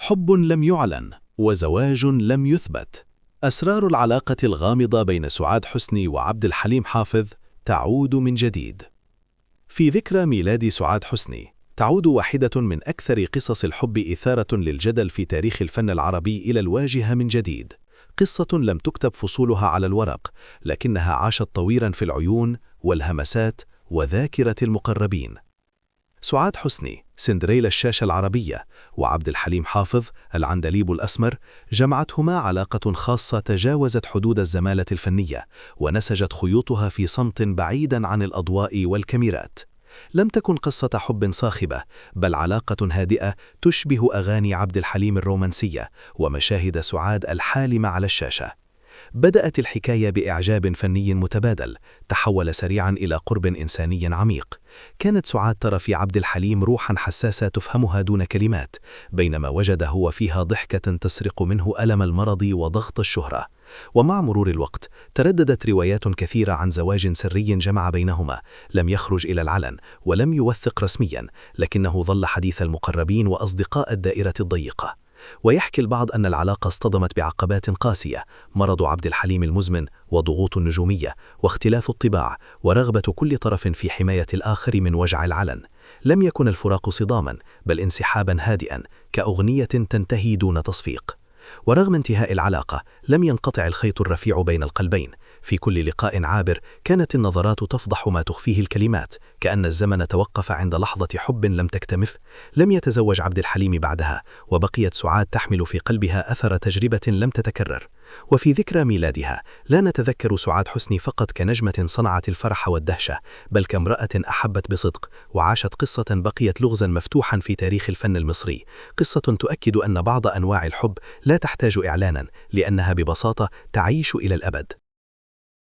حب لم يعلن وزواج لم يثبت. أسرار العلاقة الغامضة بين سعاد حسني وعبد الحليم حافظ تعود من جديد. في ذكرى ميلاد سعاد حسني تعود واحدة من أكثر قصص الحب إثارة للجدل في تاريخ الفن العربي إلى الواجهة من جديد. قصة لم تكتب فصولها على الورق، لكنها عاشت طويلا في العيون والهمسات وذاكرة المقربين. سعاد حسني سندريلا الشاشة العربية، وعبد الحليم حافظ العندليب الأسمر، جمعتهما علاقة خاصة تجاوزت حدود الزمالة الفنية، ونسجت خيوطها في صمت بعيدا عن الأضواء والكاميرات. لم تكن قصة حب صاخبة، بل علاقة هادئة تشبه أغاني عبد الحليم الرومانسية ومشاهد سعاد الحالمة على الشاشة. بدأت الحكاية بإعجاب فني متبادل، تحول سريعا إلى قرب إنساني عميق. كانت سعاد ترى في عبد الحليم روحا حساسة تفهمها دون كلمات، بينما وجد هو فيها ضحكة تسرق منه ألم المرض وضغط الشهرة. ومع مرور الوقت ترددت روايات كثيرة عن زواج سري جمع بينهما، لم يخرج إلى العلن ولم يوثق رسميا، لكنه ظل حديث المقربين وأصدقاء الدائرة الضيقة. ويحكي البعض أن العلاقة اصطدمت بعقبات قاسية: مرض عبد الحليم المزمن، وضغوط النجومية، واختلاف الطباع، ورغبة كل طرف في حماية الآخر من وجع العلن. لم يكن الفراق صداما، بل انسحابا هادئا كأغنية تنتهي دون تصفيق. ورغم انتهاء العلاقة لم ينقطع الخيط الرفيع بين القلبين. في كل لقاء عابر كانت النظرات تفضح ما تخفيه الكلمات، كأن الزمن توقف عند لحظة حب لم تكتمف. لم يتزوج عبد الحليم بعدها، وبقيت سعاد تحمل في قلبها أثر تجربة لم تتكرر. وفي ذكرى ميلادها لا نتذكر سعاد حسني فقط كنجمة صنعت الفرح والدهشة، بل كامرأة أحبت بصدق وعاشت قصة بقيت لغزا مفتوحا في تاريخ الفن المصري. قصة تؤكد أن بعض أنواع الحب لا تحتاج إعلانا، لأنها ببساطة تعيش إلى الأبد.